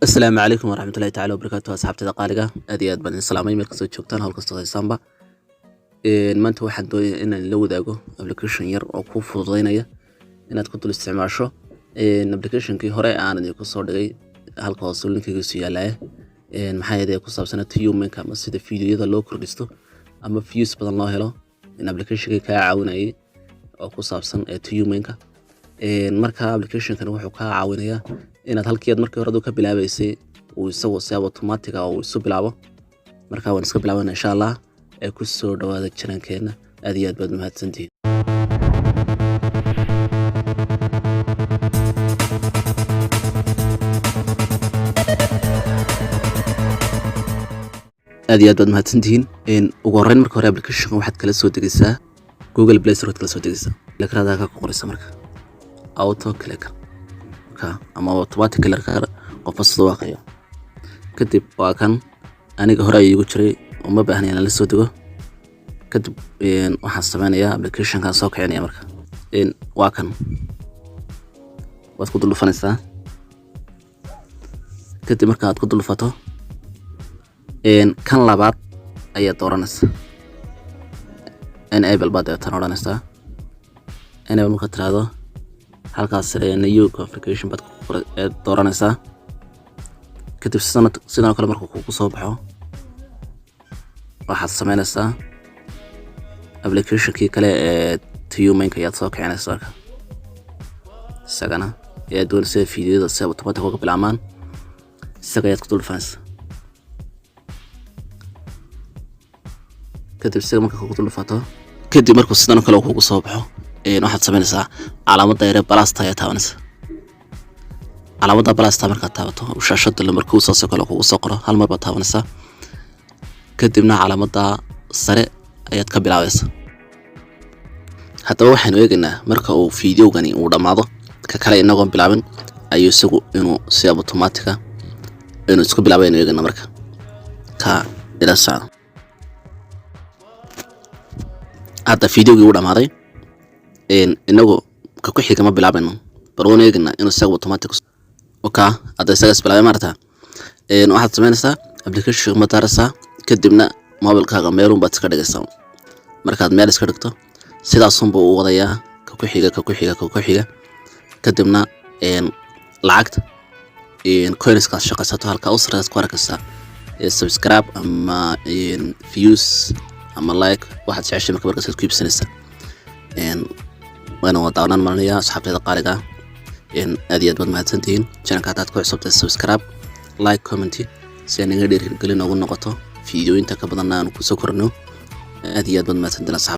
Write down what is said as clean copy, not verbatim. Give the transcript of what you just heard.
السلام عليكم ورحمة الله تعالى وبركاته أصحابتي قالقة أدي بني السلامين ملك سويت شوكتان هول قصة السامبا ما أنت واحد دوي إن اللو ذاقو أبليكيشن ير أو كوف فضينية إن تكون الاستعمال شو إن أبليكيشن كي هراء أنا دي قصة دقي هل قاصل لك يجوسي عليه إن محايا دي قصة بسنة يوم من كام بس فيديو يدا لو كردستو أما فيوس بدل الله هلا إن أبليكيشن كي كعاون أي أو قصة بسنة يوم منك إن مركها أبليكيشن كانوا حكوا عاونية inaad halkii markii hore ka bilaabaysay uu isagu si automatic ah uu isu bilaabo marka waan iska bilaabana insha Allah ee ku soo dhawaada channelkeena aad iyo aad baad mahadsantihiin in ugu horeyn marka hore application waxaad kala soo degaysaa Google Play Store kala soo degaysaa lakrada ka qoraysa marka auto click ama automatic kala qof soo waaqayo kadib waa kan aniga hore igu jiray uma baahnay in la soo dego kadib waxaan sameeyaa application kan soo kicinaya marka waa kan waad ku dulfanaysaa kadib marka aad ku dulfato kan labaad ayaa dooranaysaa enable baad dooranaysaa enable marka tiraado halkaas new configuration bad dooranaysaa kadib sidoo kale markuu ku soo baxo waxaad sameynaysaa application kii kale ee tuumaynka aad soo kicinaysaa isagana ee doonaysaa fiidiyoda si automatic uga bilaamaan isaga aad ku dulfanaysaa kadib sidoo marka ku dulfato kadib markuu sidoo kale ku soo baxo waxaad sameynaysaa calaamadda yar balasta ayaa taabanaysaa calaamadda balasta marka taabato shaashada lambarka uu soo kale kugu soo qoro hal mar baad taabanaysaa kadibna calaamadda sare ayaad ka bilaabaysaa hadaba waxaan eegaynaa marka uu fiidiyowgani uu dhamaado ka kale inagoon bilaabin ayuu isagu inuu si automatic ah inuu isku bilaabayo eegaynaa marka ka ila socdo hadda fiidiyowgii uu dhamaaday inagu ka ku xiga ma bilaabano baroon eegna inuu isagu automatic hadda isaga bilaabay marta waxaad sameynaysaa application ma taaraysaa kadibna mobilkaaga meelun baad iska dhigaysaa markaad meel iska dhigto sidaas un buu u wadayaa ka ku xiga kadibna lacagta coins ka shaqaysato halka u sarreeya ku arkaysaa subscribe ama views ama like waxaad jeceshahay marka markaad ku iibsanaysaa وانا وداونان مرنيا أصحابتي قارقة إن أديت بد مهتمين channel كاتات كويس صوت subscribe like comment سيني غير قلنا أقول نقطة فيديو إنت كبدنا نكسو كرنو أديت بد مهتمين أصحاب